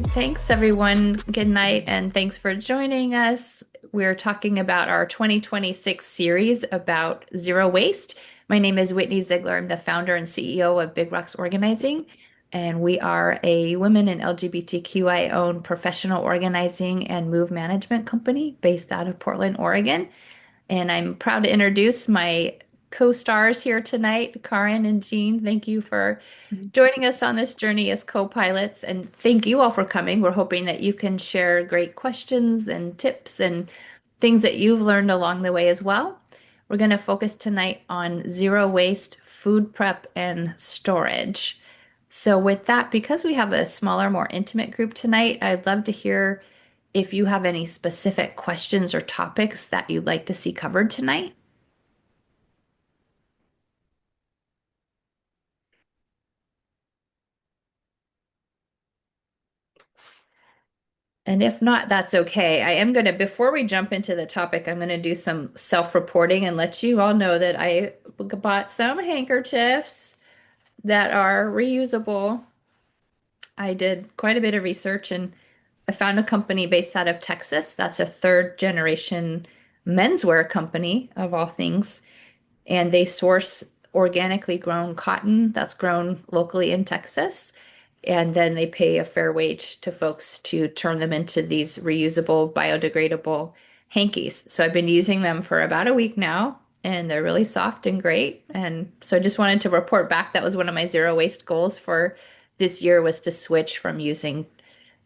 Thanks, everyone. Good night, and thanks for joining us. We're talking about our 2026 series about zero waste. My name is Whitney Ziegler. I'm the founder and CEO of Big Rocks Organizing, and we are a women and LGBTQI owned professional organizing and move management company based out of Portland, Oregon. And I'm proud to introduce my co-stars here tonight, Karin and Jean. Thank you for joining us on this journey as co-pilots, and thank you all for coming. We're hoping that you can share great questions and tips and things that you've learned along the way as well. We're going to focus tonight on zero waste, food prep, and storage. So with that, because we have a smaller, more intimate group tonight, I'd love to hear if you have any specific questions or topics that you'd like to see covered tonight. And if not, that's okay. I am going to, before we jump into the topic, I'm going to do some self-reporting and let you all know that I bought some handkerchiefs that are reusable. I did quite a bit of research and I found a company based out of Texas. That's a third generation menswear company of all things. And they source organically grown cotton that's grown locally in Texas. And then they pay a fair wage to folks to turn them into these reusable, biodegradable hankies. So I've been using them for about a week now, and they're really soft and great. And so I just wanted to report back. That was one of my zero waste goals for this year was to switch from using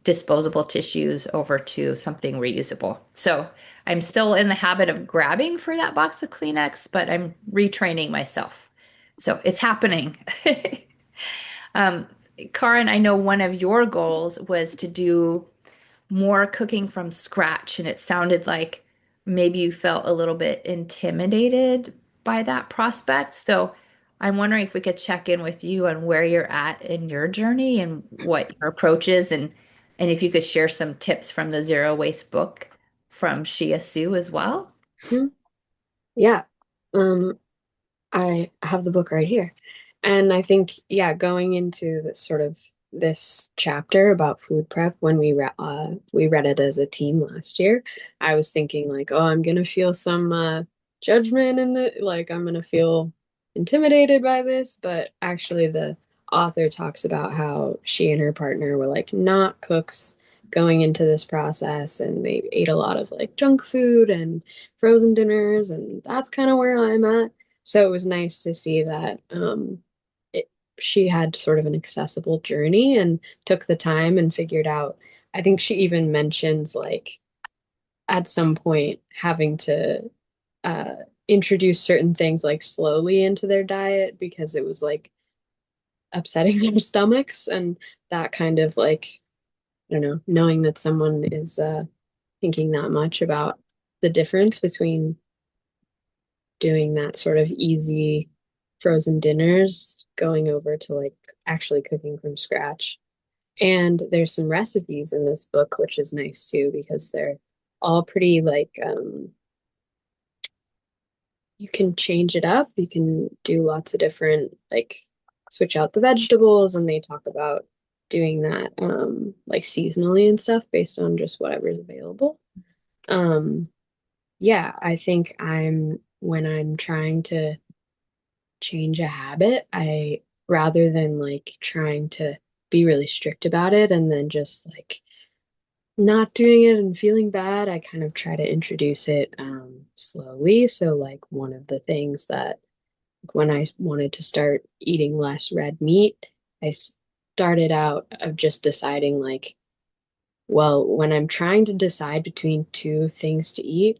disposable tissues over to something reusable. So I'm still in the habit of grabbing for that box of Kleenex, but I'm retraining myself. So it's happening. Um, Karin, I know one of your goals was to do more cooking from scratch, and it sounded like maybe you felt a little bit intimidated by that prospect. So I'm wondering if we could check in with you on where you're at in your journey and what your approach is, and if you could share some tips from the Zero Waste book from Shia Sue as well. Mhm. Yeah. Um, I have the book right here. And I think, yeah, going into this chapter about food prep when we read it as a team last year, I was thinking like, oh, I'm gonna feel some judgment in the like I'm gonna feel intimidated by this, but actually the author talks about how she and her partner were like not cooks going into this process and they ate a lot of like junk food and frozen dinners, and that's kind of where I'm at. So it was nice to see that it, she had sort of an accessible journey and took the time and figured out. I think she even mentions like at some point having to uh, introduce certain things like slowly into their diet because it was like upsetting their stomachs, and that kind of like, I don't know, knowing that someone is thinking that much about the difference between doing that sort of easy frozen dinners, going over to like actually cooking from scratch. And there's some recipes in this book, which is nice too, because they're all pretty like you can change it up. You can do lots of different like switch out the vegetables, and they talk about doing that like seasonally and stuff based on just whatever's available. Um yeah, I think I'm when I'm trying to change a habit, I rather than like trying to be really strict about it and then just like not doing it and feeling bad, I kind of try to introduce it slowly. So like one of the things that when I wanted to start eating less red meat, I started out of just deciding like, well, when I'm trying to decide between two things to eat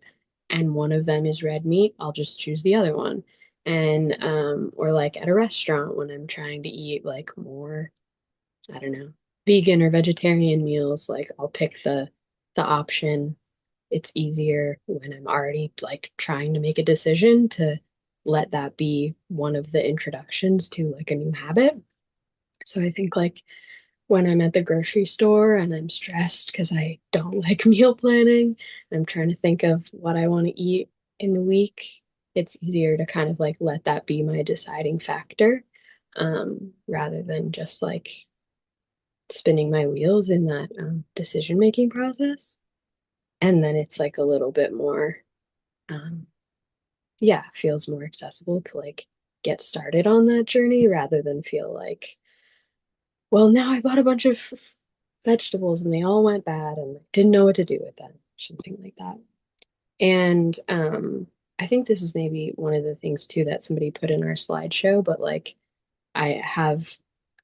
and one of them is red meat, I'll just choose the other one. And or like at a restaurant when I'm trying to eat like more, I don't know, vegan or vegetarian meals, like I'll pick the option. It's easier when I'm already like trying to make a decision to let that be one of the introductions to like a new habit. So I think like when I'm at the grocery store and I'm stressed because I don't like meal planning, I'm trying to think of what I want to eat in the week. It's easier to kind of like let that be my deciding factor, rather than just like spinning my wheels in that decision making process. And then it's like a little bit more, um, yeah, feels more accessible to like get started on that journey rather than feel like, well, now I bought a bunch of vegetables and they all went bad and I didn't know what to do with them, something like that. And I think this is maybe one of the things too that somebody put in our slideshow, but like I have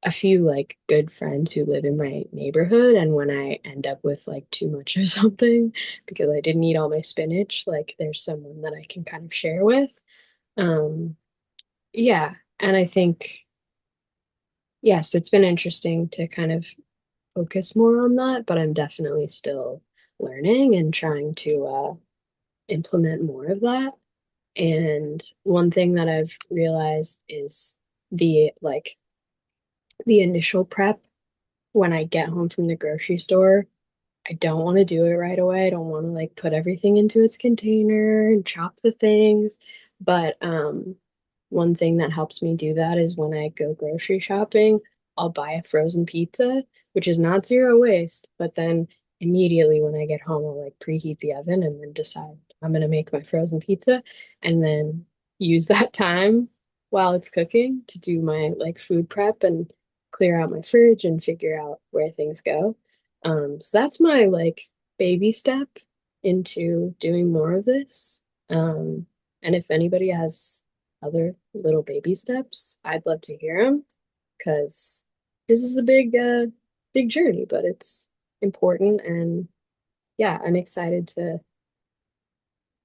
a few like good friends who live in my neighborhood, and when I end up with like too much of something because I didn't eat all my spinach, like there's someone that I can kind of share with. Um, yeah, and I think yes, it's been interesting to kind of focus more on that, but I'm definitely still learning and trying to implement more of that. And one thing that I've realized is the like the initial prep when I get home from the grocery store. I don't want to do it right away. I don't want to like put everything into its container and chop the things. But one thing that helps me do that is when I go grocery shopping, I'll buy a frozen pizza, which is not zero waste, but then immediately when I get home, I'll like preheat the oven and then decide I'm gonna make my frozen pizza and then use that time while it's cooking to do my like food prep and clear out my fridge and figure out where things go. So that's my like baby step into doing more of this. And if anybody has other little baby steps, I'd love to hear them because this is a big journey, but it's important. And yeah, I'm excited to.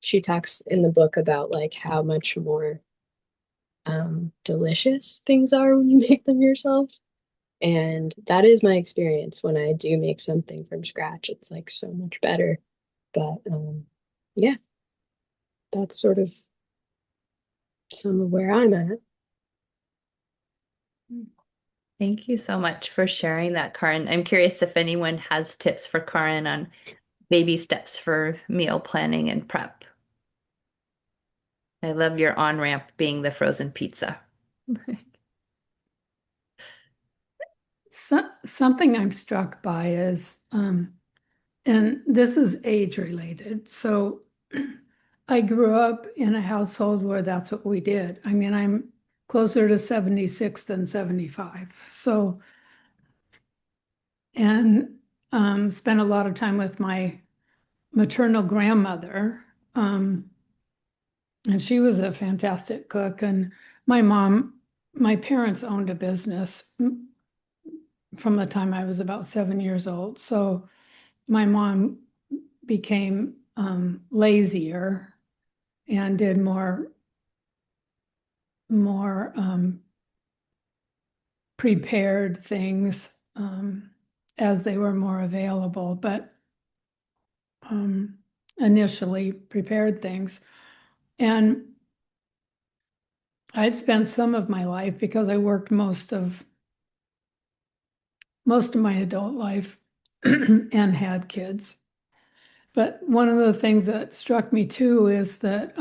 She talks in the book about like how much more delicious things are when you make them yourself. And that is my experience when I do make something from scratch. It's like so much better. But yeah, that's sort of some of where I'm at. Thank you so much for sharing that, Karin. I'm curious if anyone has tips for Karin on baby steps for meal planning and prep. I love your on-ramp being the frozen pizza. Something I'm struck by is, and this is age related. So I grew up in a household where that's what we did. I mean, I'm closer to 76 than 75. So, and spent a lot of time with my maternal grandmother. And she was a fantastic cook. And my mom, my parents owned a business from the time I was about 7 years old. So my mom became lazier and did more prepared things as they were more available, but initially prepared things. And I'd spent some of my life because I worked most of my adult life and had kids. But one of the things that struck me too is that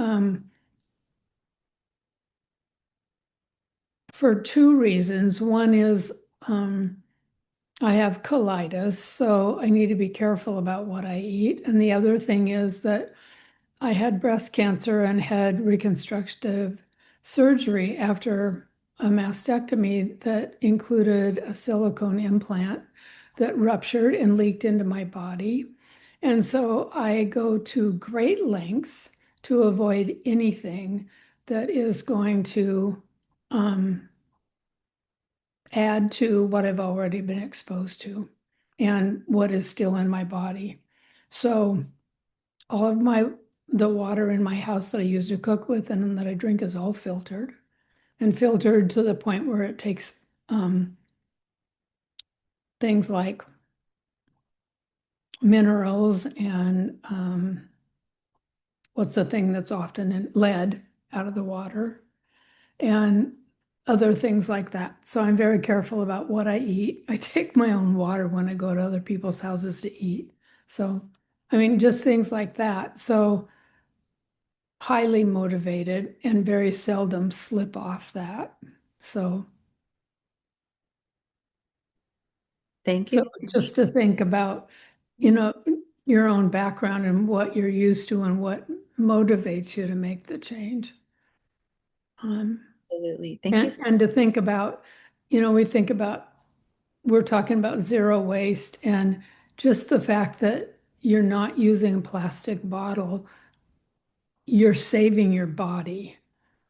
for two reasons. One is I have colitis, so I need to be careful about what I eat. And the other thing is that I had breast cancer and had reconstructive surgery after a mastectomy that included a silicone implant that ruptured and leaked into my body. And so I go to great lengths to avoid anything that is going to add to what I've already been exposed to and what is still in my body. So all of the water in my house that I use to cook with and that I drink is all filtered and filtered to the point where it takes things like minerals and what's the thing that's often in lead out of the water and other things like that. So I'm very careful about what I eat. I take my own water when I go to other people's houses to eat. So, I mean, just things like that. So highly motivated and very seldom slip off that. So Thank So you. just to think about, you know, your own background and what you're used to and what motivates you to make the change. Um, Absolutely. Thank you. and to think about, we think about, we're talking about zero waste and just the fact that you're not using a plastic bottle, you're saving your body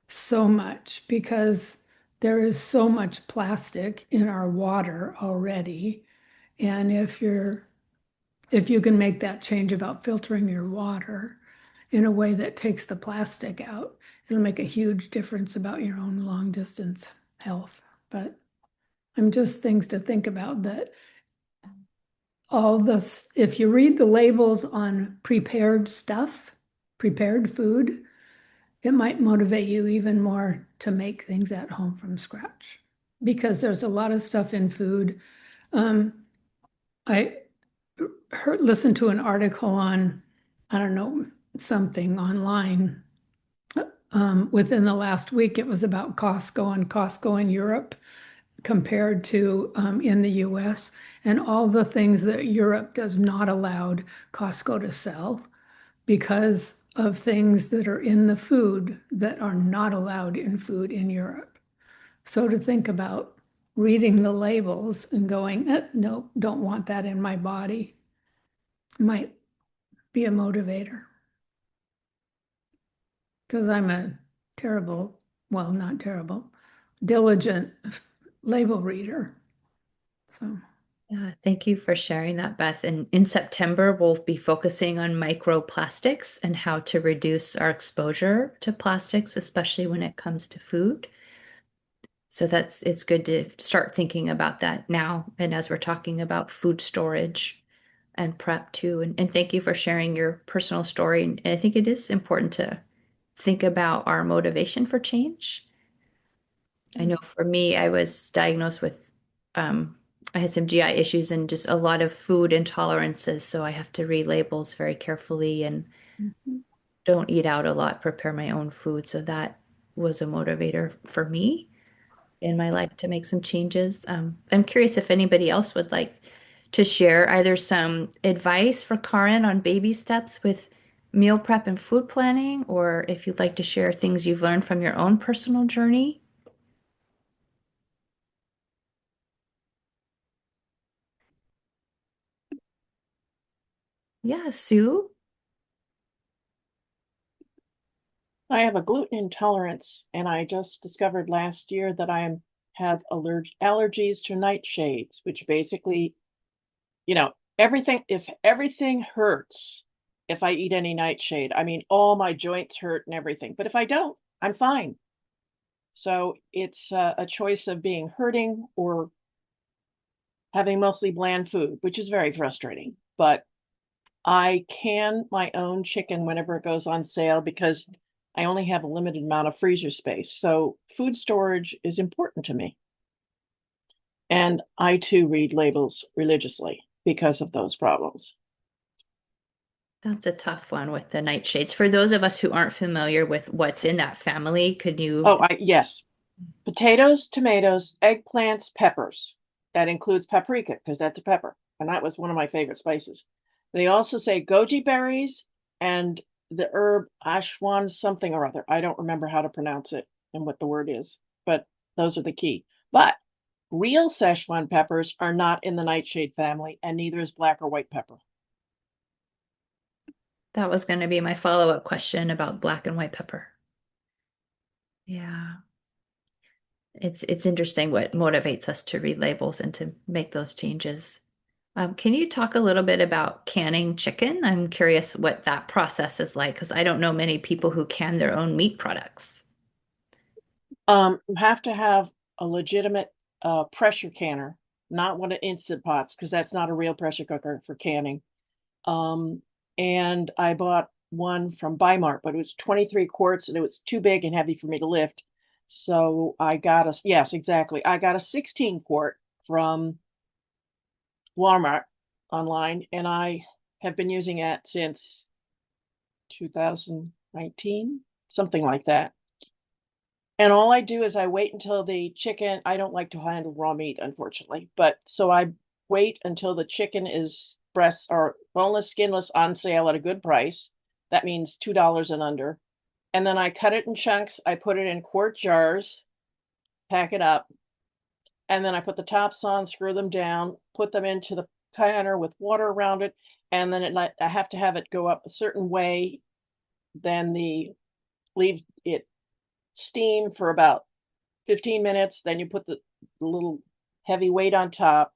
so much because there is so much plastic in our water already. And if you can make that change about filtering your water in a way that takes the plastic out, it'll make a huge difference about your own long distance health. But I'm just things to think about that all this, if you read the labels on prepared stuff, prepared food, it might motivate you even more to make things at home from scratch because there's a lot of stuff in food. I listened to an article on, I don't know, something online. Within the last week, it was about Costco and Costco in Europe compared to in the US, and all the things that Europe does not allow Costco to sell because of things that are in the food that are not allowed in food in Europe. So to think about reading the labels and going, nope, don't want that in my body, might be a motivator. Because I'm a terrible, well, not terrible, diligent label reader. So, Yeah, thank you for sharing that, Beth. And in September, we'll be focusing on microplastics and how to reduce our exposure to plastics, especially when it comes to food. So it's good to start thinking about that now. And as we're talking about food storage and prep too. And thank you for sharing your personal story. And I think it is important to think about our motivation for change. I know for me, I was diagnosed with, I had some GI issues and just a lot of food intolerances. So I have to read labels very carefully and mhm. don't eat out a lot, prepare my own food. So that was a motivator for me in my life to make some changes. I'm curious if anybody else would like to share either some advice for Karin on baby steps with meal prep and food planning, or if you'd like to share things you've learned from your own personal journey. Yeah, Sue. I have a gluten intolerance, and I just discovered last year that have allergies to nightshades, which basically, everything, if everything hurts if I eat any nightshade, I mean, all my joints hurt and everything. But if I don't, I'm fine. So it's a choice of being hurting or having mostly bland food, which is very frustrating. But I can my own chicken whenever it goes on sale because I only have a limited amount of freezer space. So food storage is important to me. And I too read labels religiously because of those problems. That's a tough one with the nightshades. For those of us who aren't familiar with what's in that family, could you? Oh, yes. Potatoes, tomatoes, eggplants, peppers. That includes paprika because that's a pepper. And that was one of my favorite spices. They also say goji berries and the herb ashwan something or other. I don't remember how to pronounce it and what the word is, but those are the key. But real Szechuan peppers are not in the nightshade family, and neither is black or white pepper. That was going to be my follow-up question about black and white pepper. Yeah. It's interesting what motivates us to read labels and to make those changes. Can you talk a little bit about canning chicken? I'm curious what that process is like because I don't know many people who can their own meat products. You have to have a legitimate pressure canner, not one of Instant Pots, because that's not a real pressure cooker for canning. Um, and I bought one from Bimart, but it was 23 quarts and it was too big and heavy for me to lift. So I got yes, exactly. I got a 16 quart from Walmart online, and I have been using it since 2019, something like that. And all I do is I wait until the chicken, I don't like to handle raw meat, unfortunately, but so I wait until the chicken is breasts are boneless, skinless on sale at a good price. That means $2 and under. And then I cut it in chunks. I put it in quart jars, pack it up, and then I put the tops on, screw them down, put them into the canner with water around it, and then I have to have it go up a certain way. Then leave it steam for about 15 minutes. Then you put the little heavy weight on top,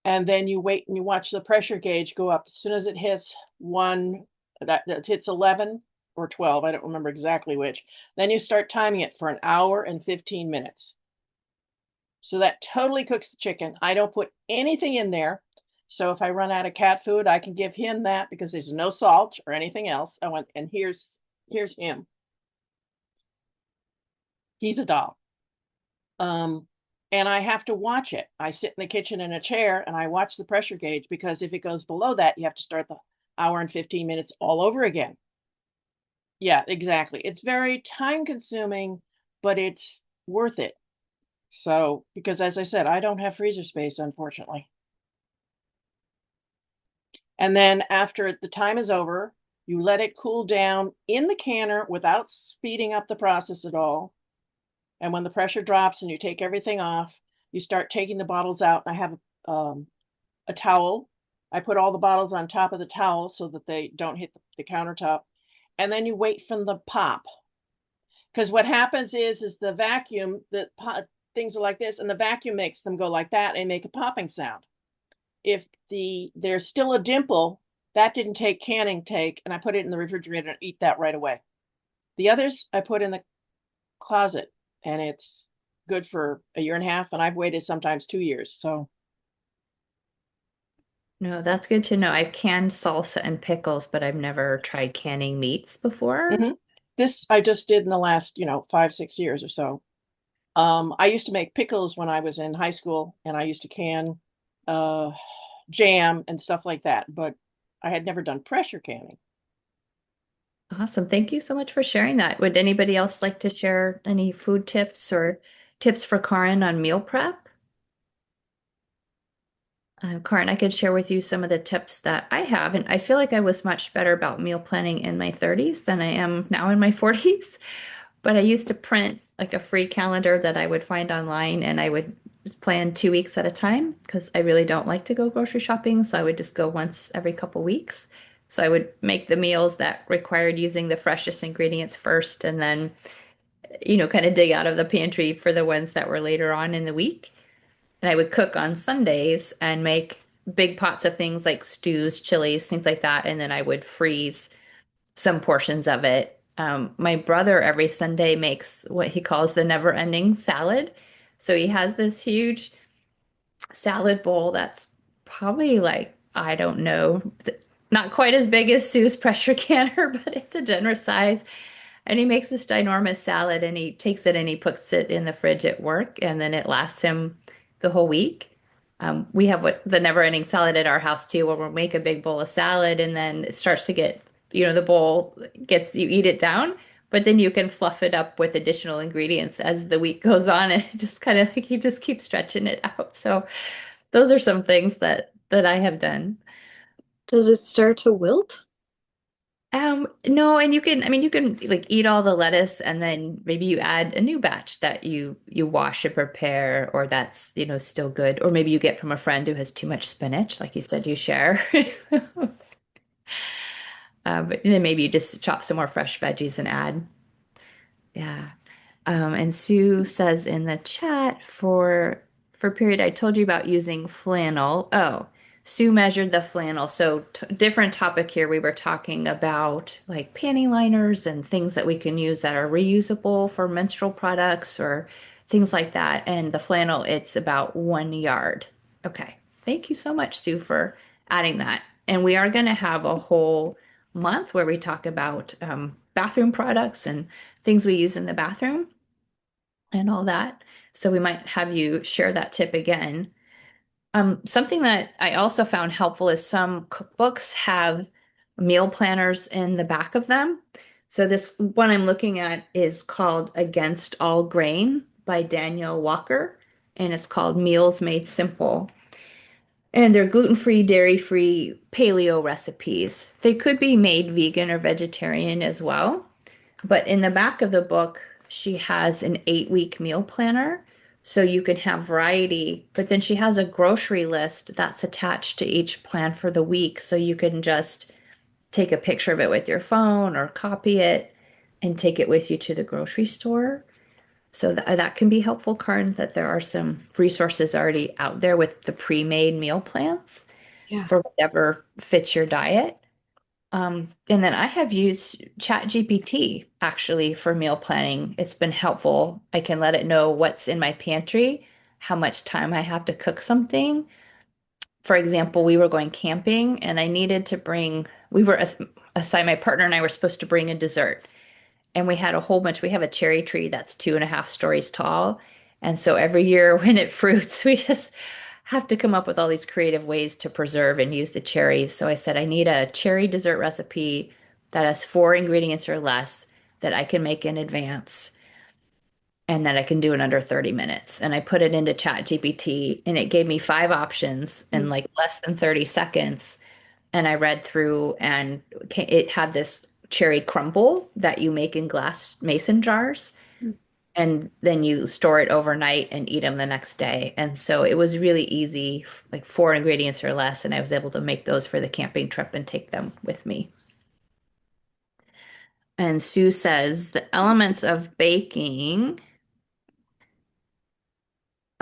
and then you wait and you watch the pressure gauge go up. As soon as it hits that hits 11 or 12, I don't remember exactly which, then you start timing it for an hour and 15 minutes. So that totally cooks the chicken. I don't put anything in there. So if I run out of cat food, I can give him that because there's no salt or anything else. And here's him. He's a doll. And I have to watch it. I sit in the kitchen in a chair and I watch the pressure gauge, because if it goes below that, you have to start the hour and 15 minutes all over again. Yeah, exactly. It's very time consuming, but it's worth it. So, because as I said, I don't have freezer space, unfortunately. And then after the time is over, you let it cool down in the canner without speeding up the process at all. And when the pressure drops and you take everything off, you start taking the bottles out. And I have a towel. I put all the bottles on top of the towel so that they don't hit the countertop. And then you wait for the pop. Because what happens is the vacuum, things are like this, and the vacuum makes them go like that and make a popping sound. If there's still a dimple, that didn't take canning take, and I put it in the refrigerator and eat that right away. The others I put in the closet, and it's good for a year and a half, and I've waited sometimes 2 years. So No, that's good to know. I've canned salsa and pickles, but I've never tried canning meats before. this I just did in the last 5-6 years or so. I used to make pickles when I was in high school, and I used to can jam and stuff like that, but I had never done pressure canning. Awesome. Thank you so much for sharing that. Would anybody else like to share any food tips or tips for Karin on meal prep? Karin, I could share with you some of the tips that I have, and I feel like I was much better about meal planning in my 30s than I am now in my 40s. But I used to print like a free calendar that I would find online, and I would just plan 2 weeks at a time because I really don't like to go grocery shopping. So I would just go once every couple weeks. So I would make the meals that required using the freshest ingredients first, and then, kind of dig out of the pantry for the ones that were later on in the week. And I would cook on Sundays and make big pots of things like stews, chilies, things like that. And then I would freeze some portions of it. My brother every Sunday makes what he calls the never-ending salad. So he has this huge salad bowl that's probably like, I don't know, not quite as big as Sue's pressure canner, but it's a generous size. And he makes this ginormous salad, and he takes it and he puts it in the fridge at work, and then it lasts him the whole week. We have the never-ending salad at our house too, where we'll make a big bowl of salad, and then it starts to get, the bowl you eat it down, but then you can fluff it up with additional ingredients as the week goes on, and it just kind of like you just keep stretching it out. So those are some things that I have done. Does it start to wilt? No, and you can like eat all the lettuce, and then maybe you add a new batch that you wash and prepare, or that's, still good. Or maybe you get from a friend who has too much spinach, like you said you share. But then maybe you just chop some more fresh veggies and add. Yeah. And Sue says in the chat for period, I told you about using flannel. Oh, Sue measured the flannel. So different topic here. We were talking about like panty liners and things that we can use that are reusable for menstrual products or things like that. And the flannel, it's about 1 yard. Okay. Thank you so much, Sue, for adding that. And we are going to have a whole month where we talk about bathroom products and things we use in the bathroom and all that. So we might have you share that tip again. Something that I also found helpful is some cookbooks have meal planners in the back of them. So this one I'm looking at is called Against All Grain by Danielle Walker, and it's called Meals Made Simple. And they're gluten-free, dairy-free, paleo recipes. They could be made vegan or vegetarian as well. But in the back of the book, she has an 8-week meal planner. So you can have variety, but then she has a grocery list that's attached to each plan for the week. So you can just take a picture of it with your phone or copy it and take it with you to the grocery store. So that can be helpful, Karin, that there are some resources already out there with the pre-made meal plans Yeah. for whatever fits your diet. And then I have used ChatGPT actually for meal planning. It's been helpful. I can let it know what's in my pantry, how much time I have to cook something. For example, we were going camping and I needed to bring, we were assigned, my partner and I were supposed to bring a dessert. And we had a whole bunch, we have a cherry tree that's 2.5 stories tall. And so every year when it fruits, we just have to come up with all these creative ways to preserve and use the cherries. So I said, I need a cherry dessert recipe that has 4 ingredients or less that I can make in advance and that I can do in under 30 minutes. And I put it into ChatGPT and it gave me 5 options in like less than 30 seconds. And I read through and it had this cherry crumble that you make in glass mason jars and then you store it overnight and eat them the next day. And so it was really easy, like 4 ingredients or less, and I was able to make those for the camping trip and take them with me. And Sue says the elements of baking,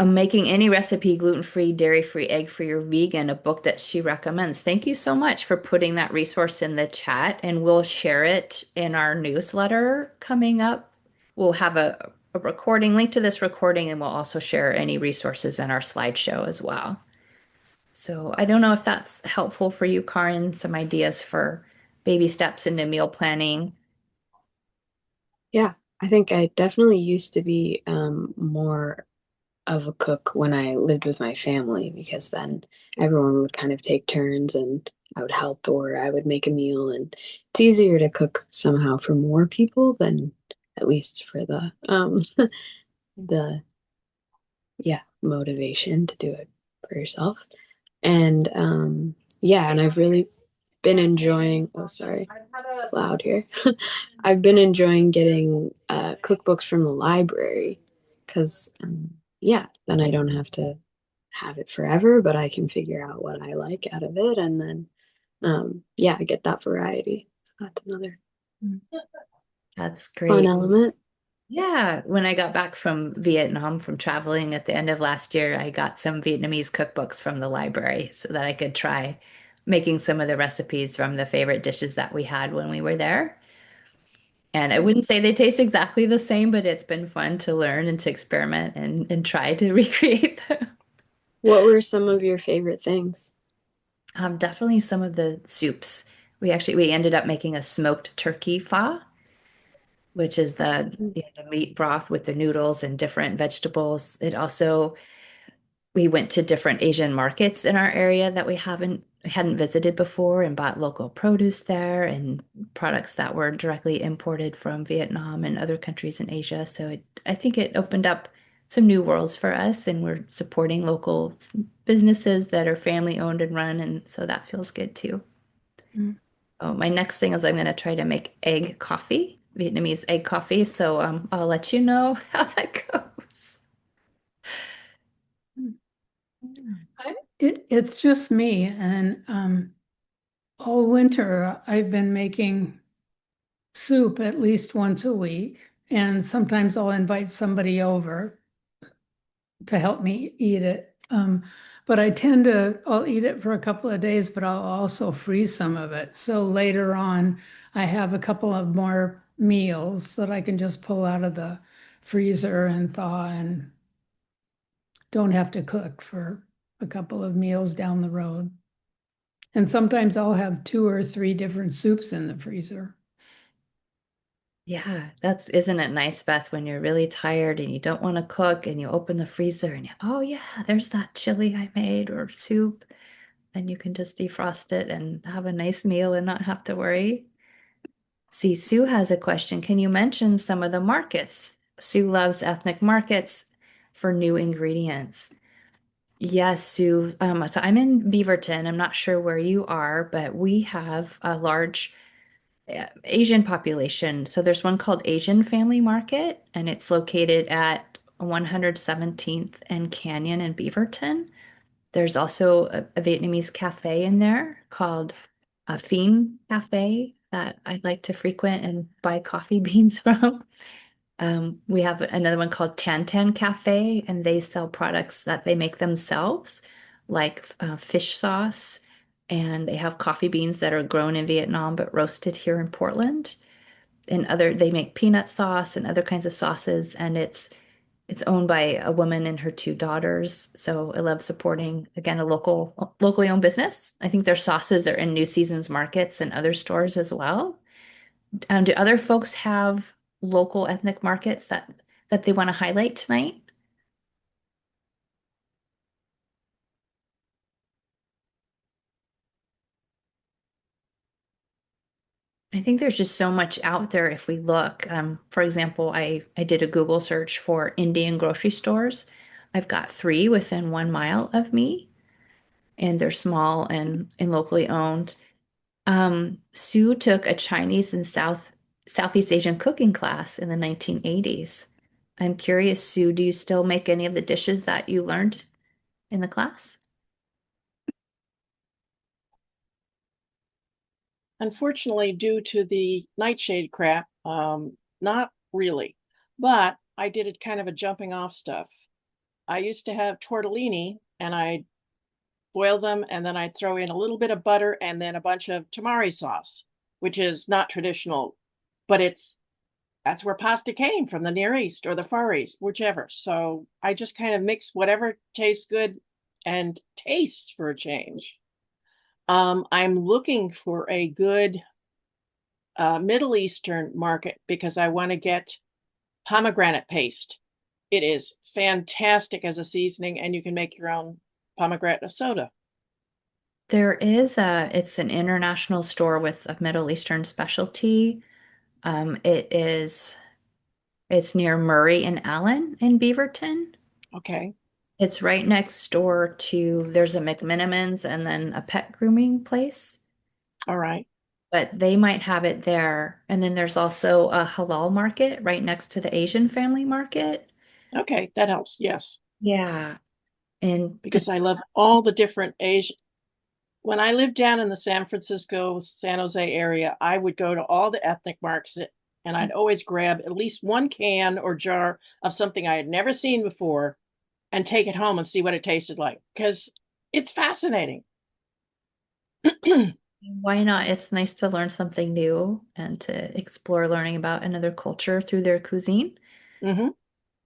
making any recipe gluten-free, dairy-free, egg-free, or vegan, a book that she recommends. Thank you so much for putting that resource in the chat, and we'll share it in our newsletter coming up. We'll have a recording, link to this recording, and we'll also share any resources in our slideshow as well. So I don't know if that's helpful for you, Karin, some ideas for baby steps into meal planning. Yeah, I think I definitely used to be more of a cook when I lived with my family because then everyone would kind of take turns and I would help or I would make a meal and it's easier to cook somehow for more people than at least for the the yeah, motivation to do it for yourself. And yeah, and I've really been enjoying, oh sorry, it's loud here. I've been enjoying getting cookbooks from the library because yeah, then I don't have to have it forever, but I can figure out what I like out of it and then yeah, I get that variety. So that's another That's fun great. element. Yeah, when I got back from Vietnam from traveling at the end of last year, I got some Vietnamese cookbooks from the library so that I could try making some of the recipes from the favorite dishes that we had when we were there. And I wouldn't say they taste exactly the same, but it's been fun to learn and to experiment and try to recreate them. What were some of your favorite things? Definitely some of the soups. We ended up making a smoked turkey pho, which is the meat broth with the noodles and different vegetables. It also we went to different Asian markets in our area that we hadn't visited before and bought local produce there and products that were directly imported from Vietnam and other countries in Asia. So I think it opened up some new worlds for us, and we're supporting local businesses that are family owned and run, and so that feels good too. Mm. Oh, my next thing is I'm going to try to make egg coffee, Vietnamese egg coffee. So I'll let you know how that goes. It's just me, and all winter I've been making soup at least once a week, and sometimes I'll invite somebody over to help me eat it. But I'll eat it for a couple of days, but I'll also freeze some of it. So later on, I have a couple of more meals that I can just pull out of the freezer and thaw and don't have to cook for a couple of meals down the road. And sometimes I'll have 2 or 3 different soups in the freezer. Yeah, isn't it nice, Beth, when you're really tired and you don't want to cook and you open the freezer and oh yeah, there's that chili I made or soup, and you can just defrost it and have a nice meal and not have to worry. See, Sue has a question. Can you mention some of the markets? Sue loves ethnic markets for new ingredients. Yes, Sue. So I'm in Beaverton. I'm not sure where you are, but we have a large Asian population. So there's one called Asian Family Market, and it's located at 117th and Canyon in Beaverton. There's also a Vietnamese cafe in there called a Theme Cafe that I like to frequent and buy coffee beans from. We have another one called Tan Tan Cafe, and they sell products that they make themselves, like fish sauce, and they have coffee beans that are grown in Vietnam but roasted here in Portland. And they make peanut sauce and other kinds of sauces, and it's owned by a woman and her two daughters. So I love supporting again a locally owned business. I think their sauces are in New Seasons markets and other stores as well. Do other folks have local ethnic markets that they want to highlight tonight? I think there's just so much out there if we look. For example, I did a Google search for Indian grocery stores. I've got three within 1 mile of me, and they're small and locally owned. Sue took a Chinese and Southeast Asian cooking class in the 1980s. I'm curious, Sue, do you still make any of the dishes that you learned in the class? Unfortunately, due to the nightshade crap, not really. But I did it kind of a jumping off stuff. I used to have tortellini and I'd boil them and then I'd throw in a little bit of butter and then a bunch of tamari sauce, which is not traditional, but that's where pasta came from, the Near East or the Far East, whichever. So I just kind of mix whatever tastes good and tastes for a change. I'm looking for a good Middle Eastern market because I want to get pomegranate paste. It is fantastic as a seasoning, and you can make your own pomegranate soda. It's an international store with a Middle Eastern specialty. It's near Murray and Allen in Beaverton. Okay. It's right next door there's a McMenamins and then a pet grooming place, All right. but they might have it there. And then there's also a halal market right next to the Asian family market. Okay. That helps. Yes. Yeah. And Because I love all the different Asian. When I lived down in the San Francisco, San Jose area, I would go to all the ethnic markets and I'd always grab at least one can or jar of something I had never seen before and take it home and see what it tasted like because it's fascinating. why not? It's nice to learn something new and to explore learning about another culture through their cuisine. Hmm.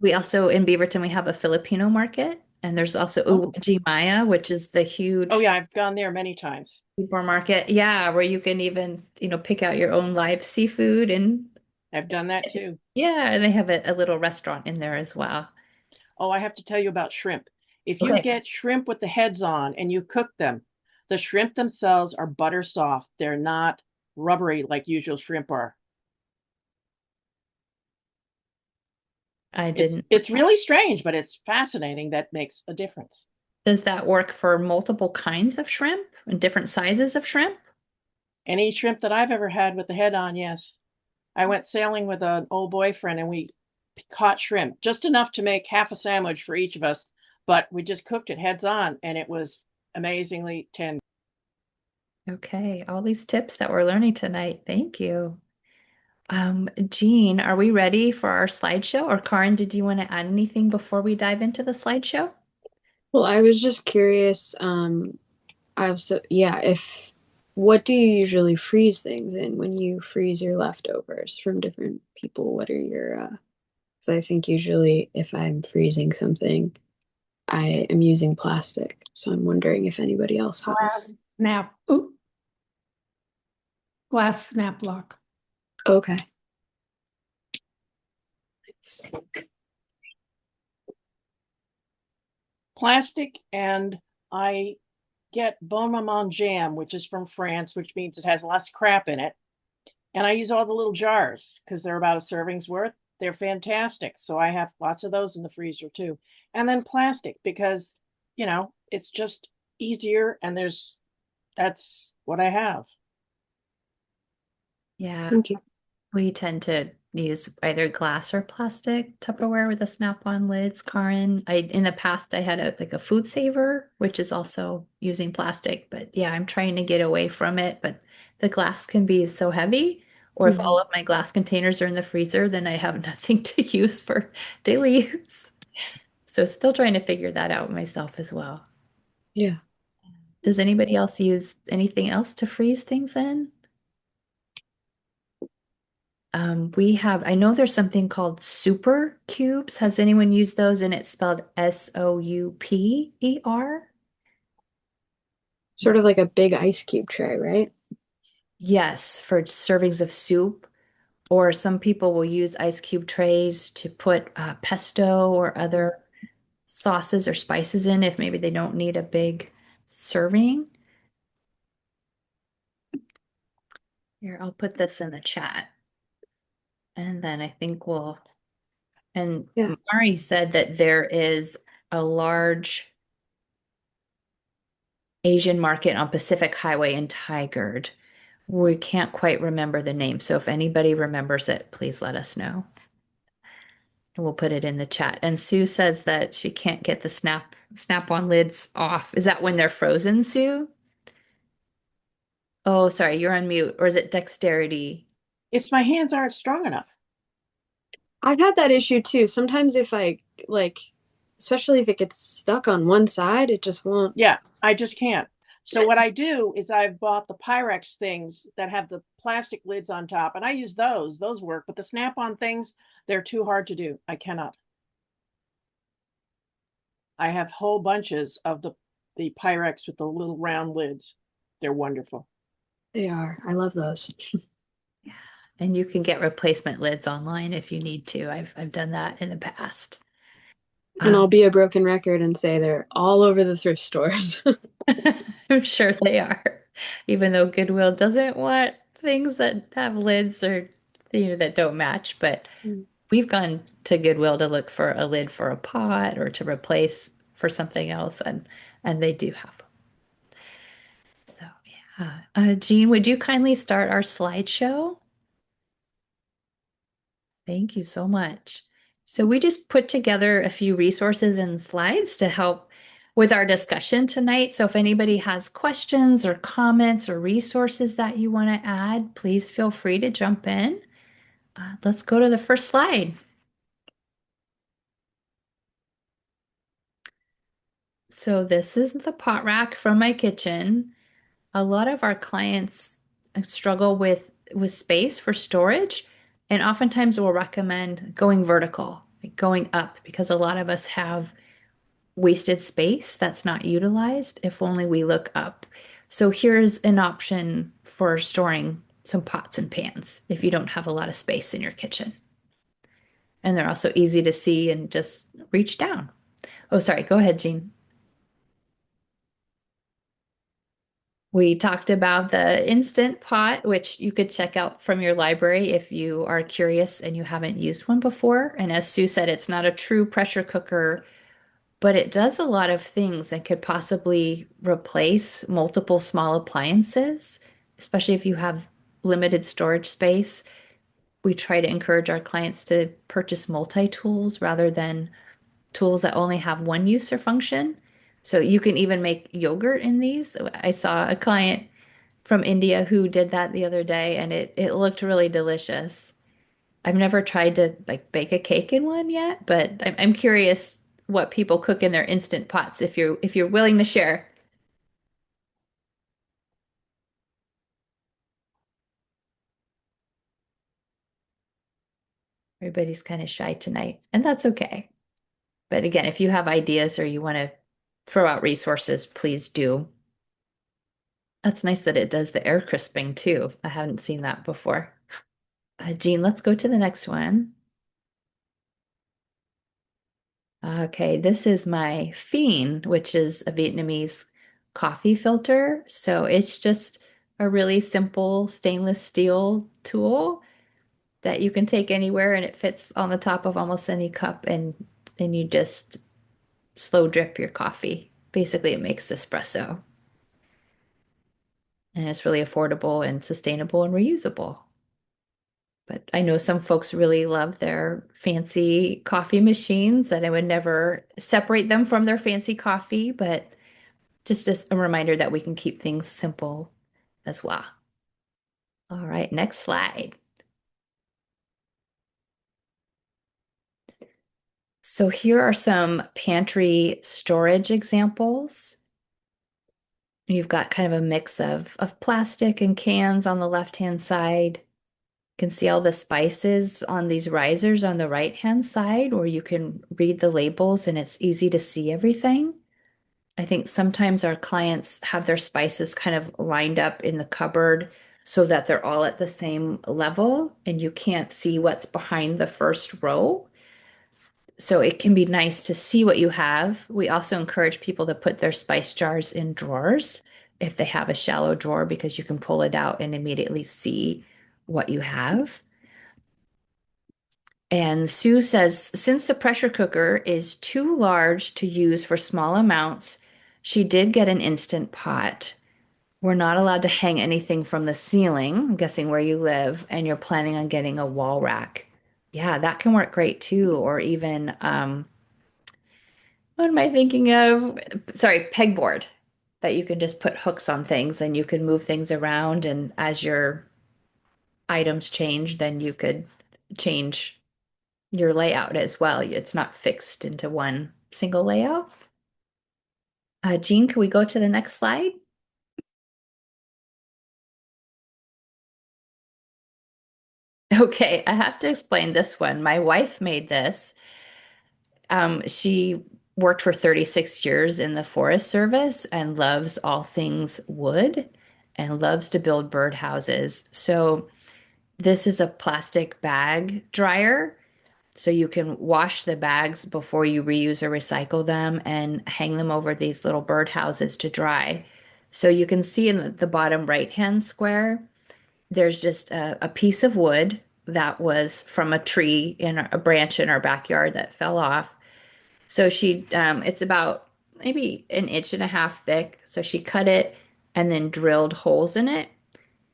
We also in Beaverton we have a Filipino market, and there's also Oh, Uwagi Maya, which is the oh huge yeah, I've gone there many times. supermarket. Yeah, where you can even, pick out your own live seafood and I've done that too. yeah, and they have a little restaurant in there as well. Oh, I have to tell you about shrimp. If you Okay. get shrimp with the heads on and you cook them, the shrimp themselves are butter soft. They're not rubbery like usual shrimp are. I It's didn't. it's really strange, but it's fascinating that makes a difference. Does that work for multiple kinds of shrimp and different sizes of shrimp? Any shrimp that I've ever had with the head on, yes. I went sailing with an old boyfriend and we caught shrimp, just enough to make half a sandwich for each of us, but we just cooked it heads on and it was amazingly tender. Okay, all these tips that we're learning tonight. Thank you. Jean, are we ready for our slideshow? Or Karin, did you want to add anything before we dive into the slideshow? Well, I was just curious, I also, yeah, if what do you usually freeze things in when you freeze your leftovers from different people? What are your, because I think usually if I'm freezing something, I am using plastic. So I'm wondering if anybody else Glass has. snap, ooh, glass snap lock. Okay. Plastic, and I get Bon Maman jam, which is from France, which means it has less crap in it. And I use all the little jars because they're about a serving's worth. They're fantastic. So I have lots of those in the freezer too. And then plastic because it's just easier and that's what I have. Yeah, Thank you. we tend to use either glass or plastic Tupperware with the snap-on lids, Karin. In the past I had a food saver, which is also using plastic, but yeah, I'm trying to get away from it, but the glass can be so heavy, or if all Mhm. of my glass containers are in the freezer, then I have nothing to use for daily use. So still trying to figure that out myself as well. Yeah. Does anybody else use anything else to freeze things in? I know there's something called Super Cubes. Has anyone used those? And it's spelled Souper? Sort of like a big ice cube tray, right? Yes, for servings of soup. Or some people will use ice cube trays to put pesto or other sauces or spices in if maybe they don't need a big serving. Here, I'll put this in the chat. And then I think and Yeah. Mari said that there is a large Asian market on Pacific Highway in Tigard. We can't quite remember the name, so if anybody remembers it, please let us know. And we'll put it in the chat. And Sue says that she can't get the snap-on lids off. Is that when they're frozen, Sue? Oh, sorry, you're on mute. Or is it dexterity? It's my hands aren't strong enough. I've had that issue too. Sometimes if I like, especially if it gets stuck on one side, it just won't. Yeah, I just can't. So what I do is I've bought the Pyrex things that have the plastic lids on top, and I use those. Those work, but the snap-on things, they're too hard to do. I cannot. I have whole bunches of the Pyrex with the little round lids. They're wonderful. They are. I love those. Yeah. And you can get replacement lids online if you need to. I've done that in the past. And I'll be a broken record and say they're all over the thrift stores. I'm sure they are, even though Goodwill doesn't want things that have lids or that don't match. But Mm. we've gone to Goodwill to look for a lid for a pot or to replace for something else, and they do have them. So yeah, Jean, would you kindly start our slideshow? Thank you so much. So we just put together a few resources and slides to help with our discussion tonight. So if anybody has questions or comments or resources that you want to add, please feel free to jump in. Let's go to the first slide. So this is the pot rack from my kitchen. A lot of our clients struggle with space for storage, and oftentimes we'll recommend going vertical, like going up, because a lot of us have wasted space that's not utilized if only we look up. So here's an option for storing some pots and pans if you don't have a lot of space in your kitchen. And they're also easy to see and just reach down. Oh, sorry, go ahead, Jean. We talked about the Instant Pot, which you could check out from your library if you are curious and you haven't used one before. And as Sue said, it's not a true pressure cooker, but it does a lot of things and could possibly replace multiple small appliances, especially if you have limited storage space. We try to encourage our clients to purchase multi-tools rather than tools that only have one use or function. So you can even make yogurt in these. I saw a client from India who did that the other day and it looked really delicious. I've never tried to like bake a cake in one yet, but I'm curious what people cook in their instant pots if you're willing to share. Everybody's kind of shy tonight, and that's okay. But again, if you have ideas or you want to throw out resources, please do. That's nice that it does the air crisping too. I haven't seen that before. Jean, let's go to the next one. Okay, this is my Phien, which is a Vietnamese coffee filter. So it's just a really simple stainless steel tool that you can take anywhere and it fits on the top of almost any cup and you just slow drip your coffee basically it makes espresso. And it's really affordable and sustainable and reusable. But I know some folks really love their fancy coffee machines, that I would never separate them from their fancy coffee, but just as a reminder that we can keep things simple as well. All right, next slide. So here are some pantry storage examples. You've got kind of a mix of plastic and cans on the left-hand side. You can see all the spices on these risers on the right-hand side, or you can read the labels and it's easy to see everything. I think sometimes our clients have their spices kind of lined up in the cupboard so that they're all at the same level and you can't see what's behind the first row. So it can be nice to see what you have. We also encourage people to put their spice jars in drawers if they have a shallow drawer, because you can pull it out and immediately see what you have. And Sue says, since the pressure cooker is too large to use for small amounts, she did get an Instant Pot. We're not allowed to hang anything from the ceiling, I'm guessing where you live, and you're planning on getting a wall rack. Yeah, that can work great too. Or even, what am I thinking of? Sorry, pegboard, that you can just put hooks on things and you can move things around. And as your items change, then you could change your layout as well. It's not fixed into one single layout. Jean, can we go to the next slide? Okay, I have to explain this one. My wife made this. She worked for 36 years in the Forest Service and loves all things wood and loves to build birdhouses. So this is a plastic bag dryer. So you can wash the bags before you reuse or recycle them and hang them over these little birdhouses to dry. So you can see in the bottom right-hand square, there's just a piece of wood that was from a tree in a branch in our backyard that fell off. So it's about maybe an inch and a half thick. So she cut it and then drilled holes in it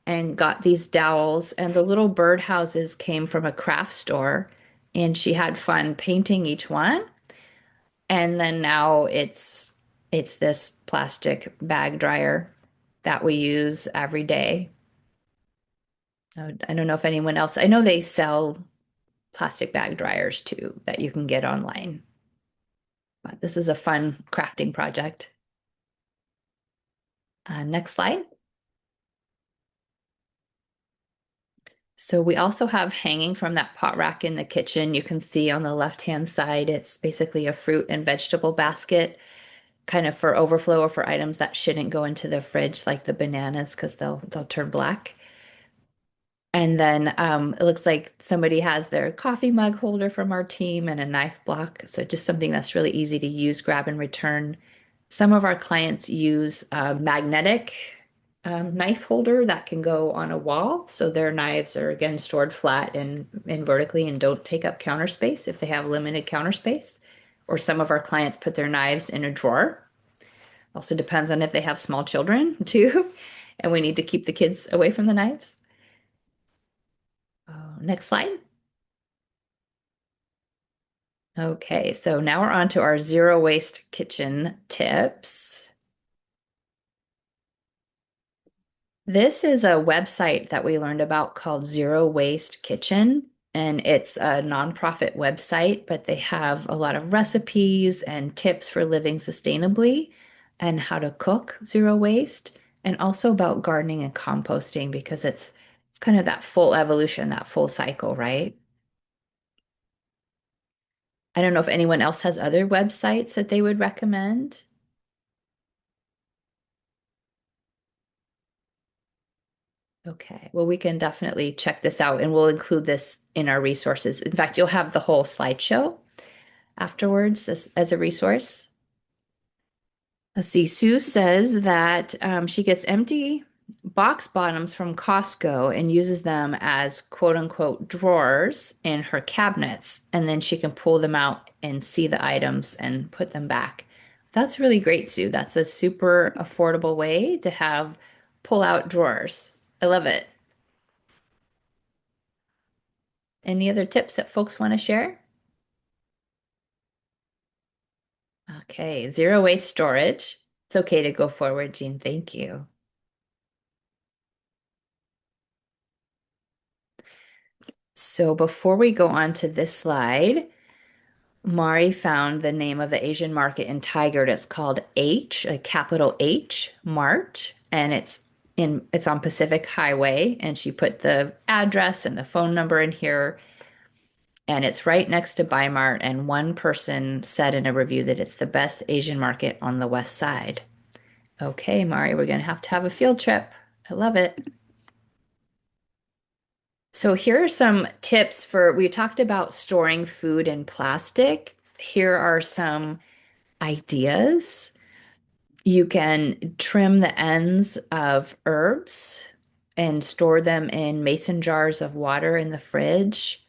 and got these dowels. And the little birdhouses came from a craft store. And she had fun painting each one. And then now it's this plastic bag dryer that we use every day. So I don't know if anyone else, I know they sell plastic bag dryers too that you can get online. But this was a fun crafting project. Next slide. So we also have hanging from that pot rack in the kitchen. You can see on the left-hand side, it's basically a fruit and vegetable basket, kind of for overflow or for items that shouldn't go into the fridge, like the bananas, because they'll turn black. And then it looks like somebody has their coffee mug holder from our team and a knife block. So just something that's really easy to use, grab and return. Some of our clients use a magnetic knife holder that can go on a wall. So their knives are again stored flat and vertically and don't take up counter space if they have limited counter space. Or some of our clients put their knives in a drawer. Also depends on if they have small children too, and we need to keep the kids away from the knives. Next slide. Okay, so now we're on to our zero waste kitchen tips. This is a website that we learned about called Zero Waste Kitchen, and it's a nonprofit website, but they have a lot of recipes and tips for living sustainably and how to cook zero waste, and also about gardening and composting, because it's kind of that full evolution, that full cycle, right? I don't know if anyone else has other websites that they would recommend. Okay, well, we can definitely check this out and we'll include this in our resources. In fact, you'll have the whole slideshow afterwards as a resource. Let's see, Sue says that she gets empty box bottoms from Costco and uses them as quote unquote drawers in her cabinets. And then she can pull them out and see the items and put them back. That's really great, Sue. That's a super affordable way to have pull-out drawers. I love it. Any other tips that folks want to share? Okay, zero waste storage. It's okay to go forward, Jean. Thank you. So before we go on to this slide, Mari found the name of the Asian market in Tigard. It's called H, a capital H Mart, and it's on Pacific Highway. And she put the address and the phone number in here, and it's right next to Bimart. And one person said in a review that it's the best Asian market on the west side. Okay, Mari, we're gonna have a field trip. I love it. So here are some tips we talked about storing food in plastic. Here are some ideas. You can trim the ends of herbs and store them in mason jars of water in the fridge.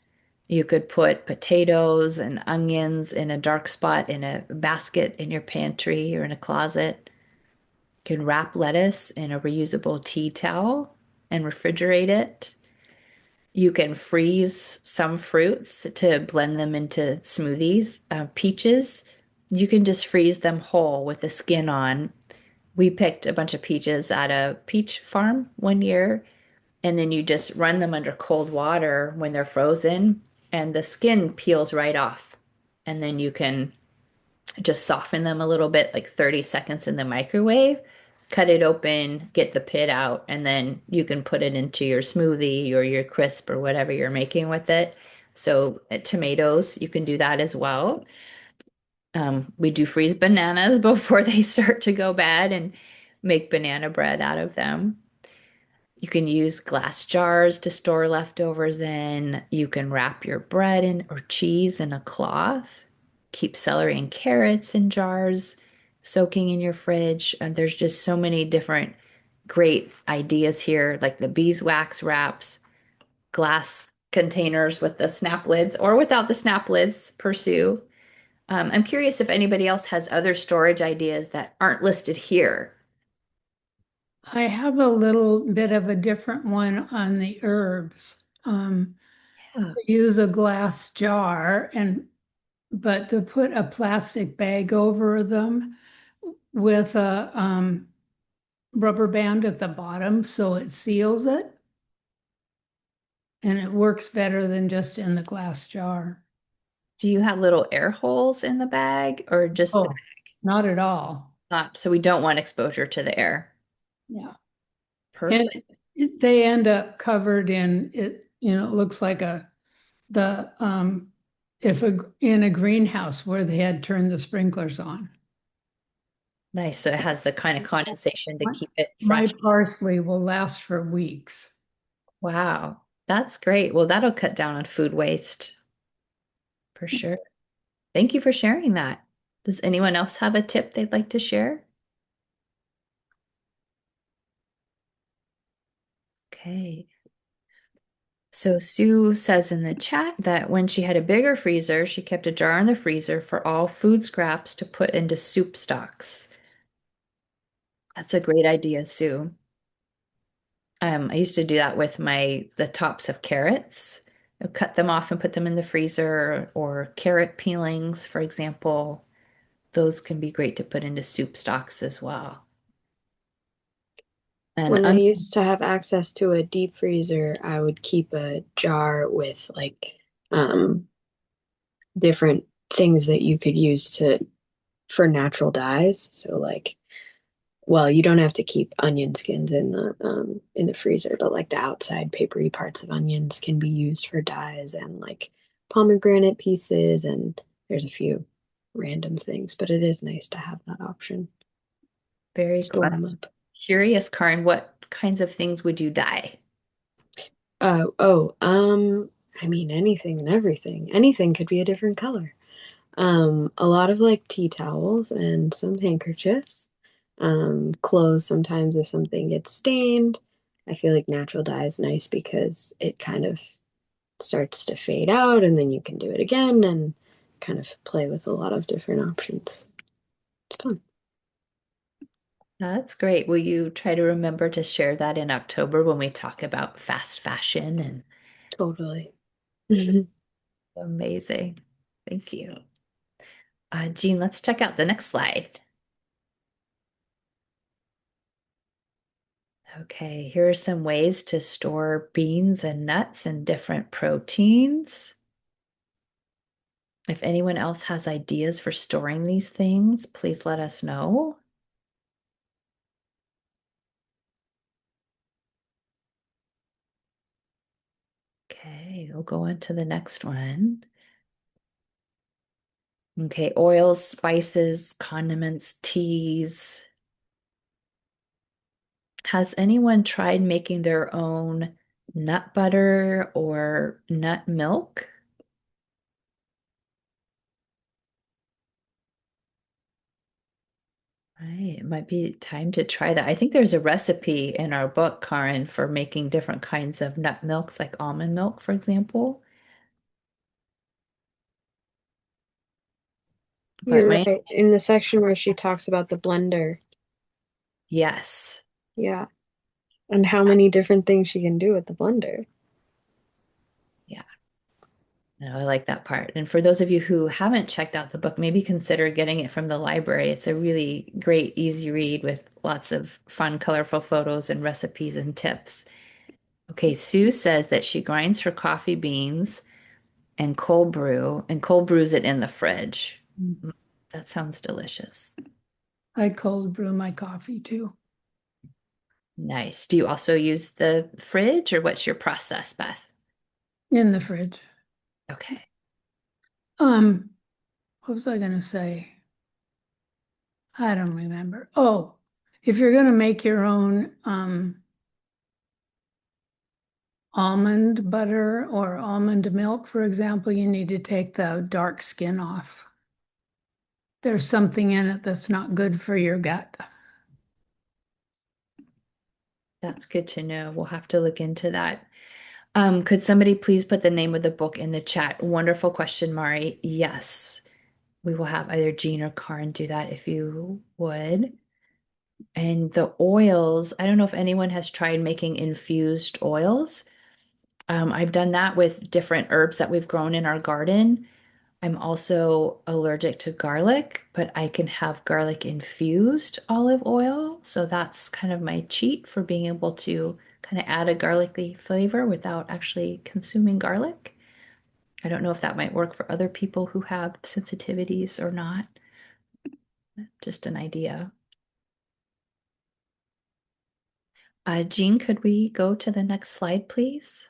You could put potatoes and onions in a dark spot in a basket in your pantry or in a closet. You can wrap lettuce in a reusable tea towel and refrigerate it. You can freeze some fruits to blend them into smoothies. Peaches, you can just freeze them whole with the skin on. We picked a bunch of peaches at a peach farm one year, and then you just run them under cold water when they're frozen, and the skin peels right off. And then you can just soften them a little bit, like 30 seconds in the microwave, cut it open, get the pit out, and then you can put it into your smoothie or your crisp or whatever you're making with it. So, tomatoes, you can do that as well. We do freeze bananas before they start to go bad and make banana bread out of them. You can use glass jars to store leftovers in. You can wrap your bread in or cheese in a cloth. Keep celery and carrots in jars, soaking in your fridge. And there's just so many different great ideas here, like the beeswax wraps, glass containers with the snap lids or without the snap lids, pursue. I'm curious if anybody else has other storage ideas that aren't listed here. I have a little bit of a different one on the herbs. Yeah. Use a glass jar but to put a plastic bag over them with a rubber band at the bottom so it seals it. And it works better than just in the glass jar. Do you have little air holes in the bag or just Oh, not at all. not? So we don't want exposure to the air. Yeah. And Perfect. they end up covered in it, it looks like in a greenhouse where they had turned the sprinklers on. Nice. So it has the kind of condensation to keep it My fresh. parsley will last for weeks. Wow. That's great. Well, that'll cut down on food waste for sure. Thank you for sharing that. Does anyone else have a tip they'd like to share? Okay. So Sue says in the chat that when she had a bigger freezer, she kept a jar in the freezer for all food scraps to put into soup stocks. That's a great idea, Sue. I used to do that with the tops of carrots. I'd cut them off and put them in the freezer, or carrot peelings, for example. Those can be great to put into soup stocks as well. And When I used to have access to a deep freezer, I would keep a jar with like different things that you could use for natural dyes. So like, well, you don't have to keep onion skins in the freezer, but like the outside papery parts of onions can be used for dyes, and like pomegranate pieces, and there's a few random things, but it is nice to have that option. very cool. Store them up. Curious, Karin, what kinds of things would you dye? I mean anything and everything. Anything could be a different color. A lot of like tea towels and some handkerchiefs. Clothes sometimes if something gets stained. I feel like natural dye is nice because it kind of starts to fade out and then you can do it again and kind of play with a lot of different options. It's fun. That's great. Will you try to remember to share that in October when we talk about fast fashion and Totally. amazing? Thank you. Jean, let's check out the next slide. Okay, here are some ways to store beans and nuts and different proteins. If anyone else has ideas for storing these things, please let us know. Okay, we'll go on to the next one. Okay, oils, spices, condiments, teas. Has anyone tried making their own nut butter or nut milk? Right, it might be time to try that. I think there's a recipe in our book, Karen, for making different kinds of nut milks, like almond milk, for example. But You're my, right. In the section where she talks about the blender. yes. Yeah. And how many different things she can do with the blender. Yeah. No, I like that part. And for those of you who haven't checked out the book, maybe consider getting it from the library. It's a really great, easy read with lots of fun, colorful photos and recipes and tips. Okay, Sue says that she grinds her coffee beans and cold brews it in the fridge. That sounds delicious. I cold brew my coffee too. Nice. Do you also use the fridge or what's your process, Beth? In the fridge. Okay. Um, what was I gonna say? I don't remember. Oh, if you're gonna make your own almond butter or almond milk, for example, you need to take the dark skin off. There's something in it that's not good for your gut. That's good to know. We'll have to look into that. Could somebody please put the name of the book in the chat? Wonderful question, Mari. Yes, we will have either Jean or Karin do that if you would. And the oils, I don't know if anyone has tried making infused oils. I've done that with different herbs that we've grown in our garden. I'm also allergic to garlic, but I can have garlic infused olive oil. So that's kind of my cheat for being able to kind of add a garlicky flavor without actually consuming garlic. I don't know if that might work for other people who have sensitivities or not. Just an idea. Jean, could we go to the next slide, please?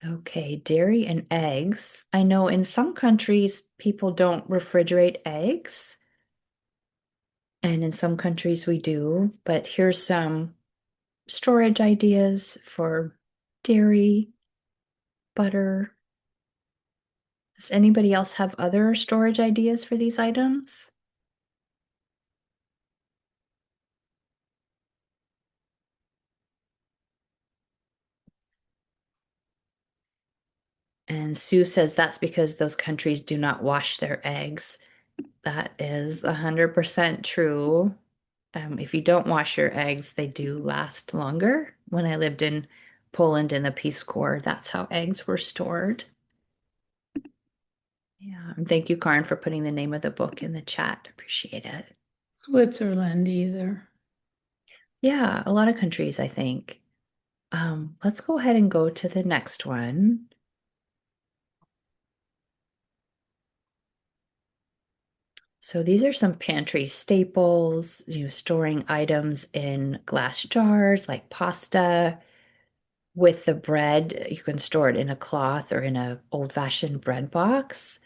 Okay, dairy and eggs. I know in some countries people don't refrigerate eggs, and in some countries we do, but here's some storage ideas for dairy, butter. Does anybody else have other storage ideas for these items? And Sue says that's because those countries do not wash their eggs. That is 100% true. If you don't wash your eggs, they do last longer. When I lived in Poland in the Peace Corps, that's how eggs were stored. Yeah, and thank you, Karin, for putting the name of the book in the chat. Appreciate it. Switzerland either. Yeah, a lot of countries, I think. Let's go ahead and go to the next one. So these are some pantry staples, storing items in glass jars like pasta. With the bread, you can store it in a cloth or in a old-fashioned bread box.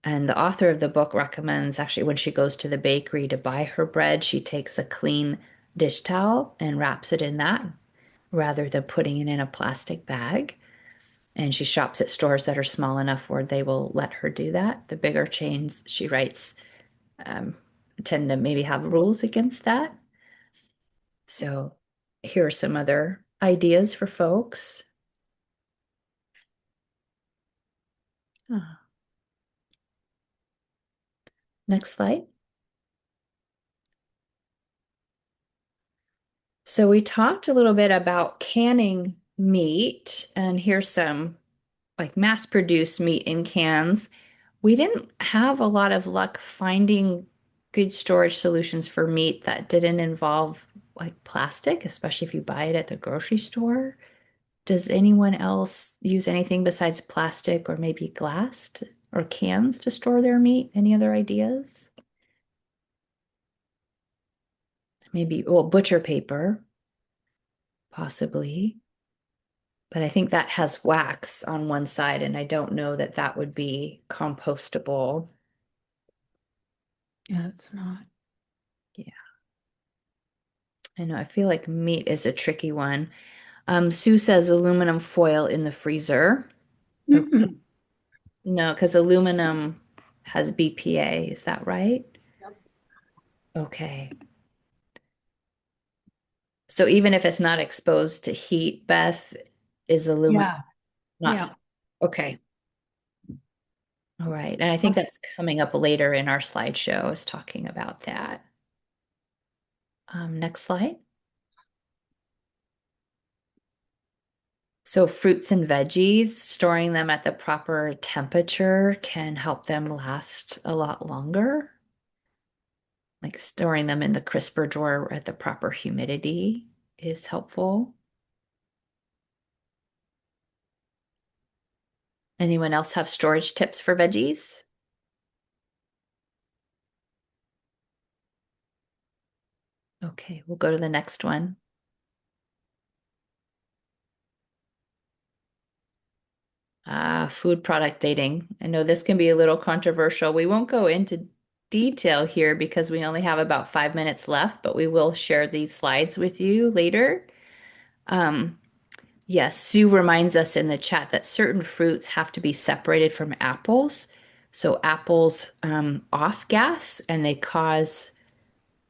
And the author of the book recommends actually when she goes to the bakery to buy her bread, she takes a clean dish towel and wraps it in that rather than putting it in a plastic bag. And she shops at stores that are small enough where they will let her do that. The bigger chains, she writes, um, tend to maybe have rules against that. So here are some other ideas for folks. Oh. Next slide. So we talked a little bit about canning meat, and here's some like mass-produced meat in cans. We didn't have a lot of luck finding good storage solutions for meat that didn't involve like plastic, especially if you buy it at the grocery store. Does anyone else use anything besides plastic or maybe or cans to store their meat? Any other ideas? Maybe, well, butcher paper, possibly. But I think that has wax on one side, and I don't know that that would be compostable. Yeah, it's not. Yeah. I know. I feel like meat is a tricky one. Sue says aluminum foil in the freezer. Okay. Mm-mm. No, because aluminum has BPA. Is that right? Yep. Okay. So even if it's not exposed to heat, Beth, is aluminum Yeah, not? yeah. Okay. All right. And I think that's coming up later in our slideshow is talking about that. Next slide. So fruits and veggies, storing them at the proper temperature can help them last a lot longer. Like storing them in the crisper drawer at the proper humidity is helpful. Anyone else have storage tips for veggies? Okay, we'll go to the next one. Food product dating. I know this can be a little controversial. We won't go into detail here because we only have about 5 minutes left, but we will share these slides with you later. Um, yes, Sue reminds us in the chat that certain fruits have to be separated from apples. So apples off gas and they cause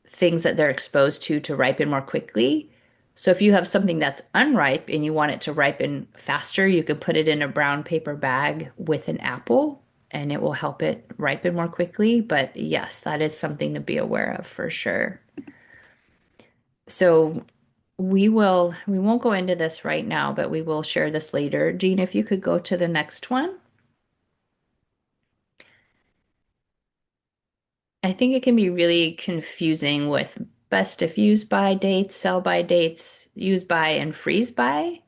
things that they're exposed to ripen more quickly. So if you have something that's unripe and you want it to ripen faster, you can put it in a brown paper bag with an apple and it will help it ripen more quickly. But yes, that is something to be aware of for sure. So we won't go into this right now, but we will share this later. Jean, if you could go to the next one. I think it can be really confusing with best if use by dates, sell by dates, use by, and freeze by.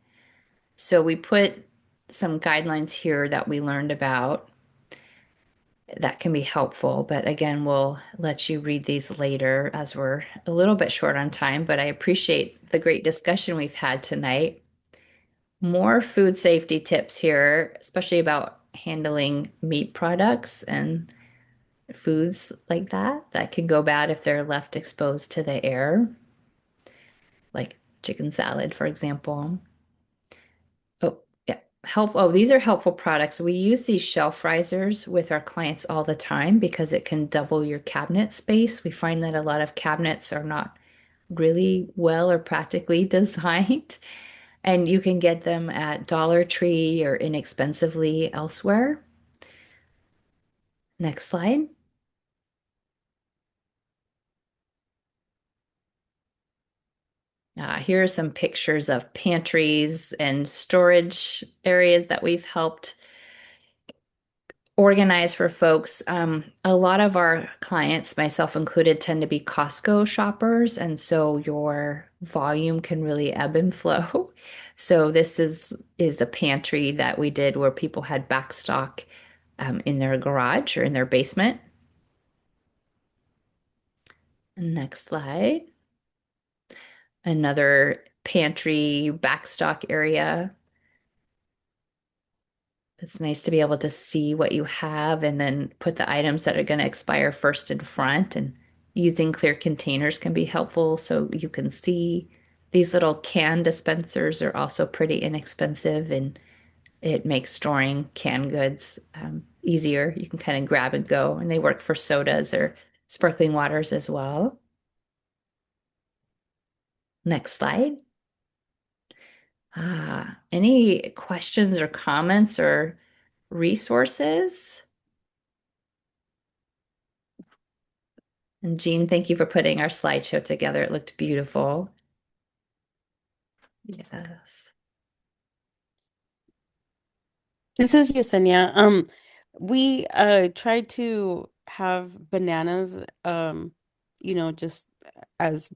So we put some guidelines here that we learned about that can be helpful. But again, we'll let you read these later as we're a little bit short on time. But I appreciate the great discussion we've had tonight. More food safety tips here, especially about handling meat products and foods like that can go bad if they're left exposed to the air, like chicken salad, for example. Oh, yeah. These are helpful products. We use these shelf risers with our clients all the time because it can double your cabinet space. We find that a lot of cabinets are not really well or practically designed, and you can get them at Dollar Tree or inexpensively elsewhere. Next slide. Here are some pictures of pantries and storage areas that we've helped organize for folks. A lot of our clients, myself included, tend to be Costco shoppers, and so your volume can really ebb and flow. So this is a pantry that we did where people had back stock in their garage or in their basement. Next slide. Another pantry backstock area. It's nice to be able to see what you have and then put the items that are going to expire first in front. And using clear containers can be helpful so you can see. These little can dispensers are also pretty inexpensive and it makes storing canned goods easier. You can kind of grab and go, and they work for sodas or sparkling waters as well. Next slide. Any questions or comments or resources? And Jean, thank you for putting our slideshow together. It looked beautiful. Yes. This is Yesenia. We tried to have bananas, just as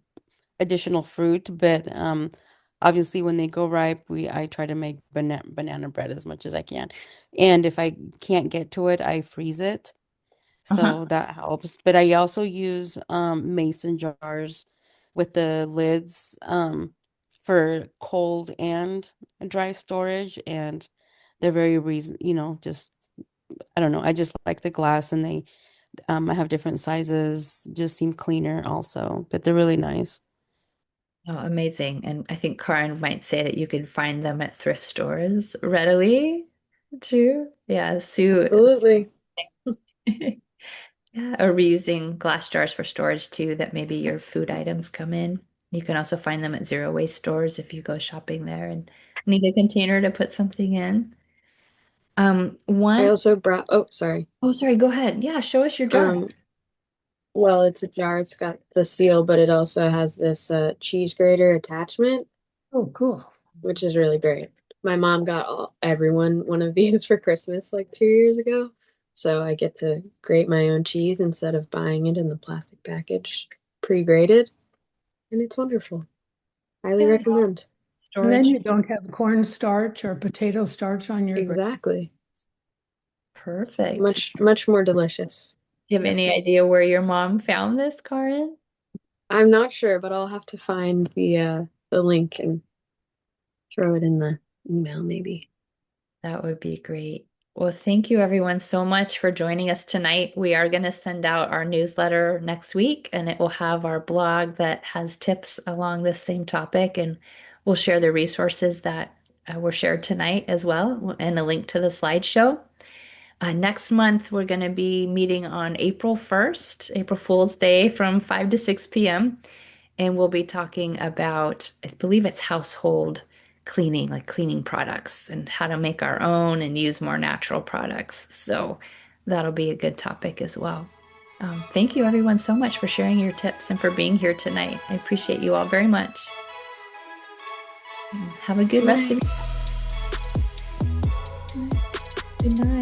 additional fruit, but obviously when they go ripe, I try to make banana bread as much as I can. And if I can't get to it, I freeze it. Uh-huh. So that helps. But I also use mason jars with the lids for cold and dry storage, and they're very just I don't know. I just like the glass, and I have different sizes, just seem cleaner also, but they're really nice. Oh, amazing. And I think Karin might say that you can find them at thrift stores readily. True. Yeah, Sue. Absolutely. Yeah, or reusing glass jars for storage too, that maybe your food items come in. You can also find them at zero waste stores if you go shopping there and need a container to put something in. I One, also brought, oh, sorry. oh, sorry, go ahead. Yeah, show us your jar. Well, it's a jar. It's got the seal, but it also has this cheese grater attachment, Oh, cool. which is really great. My mom got everyone one of these for Christmas like 2 years ago. So I get to grate my own cheese instead of buying it in the plastic package pre-grated. And it's wonderful. Highly Yeah. recommend. And then Storage. you don't have cornstarch or potato starch on your bread. Exactly. Perfect. Much more delicious. Do you have any idea where your mom found this, Karin? I'm not sure, but I'll have to find the link and throw it in the email maybe. That would be great. Well, thank you everyone so much for joining us tonight. We are going to send out our newsletter next week, and it will have our blog that has tips along this same topic, and we'll share the resources that were shared tonight as well, and a link to the slideshow. Next month, we're going to be meeting on April 1st, April Fool's Day, from 5 to 6 p.m. And we'll be talking about, I believe it's household cleaning, like cleaning products and how to make our own and use more natural products. So that'll be a good topic as well. Thank you, everyone, so much for sharing your tips and for being here tonight. I appreciate you all very much. And have a good rest of your Good night.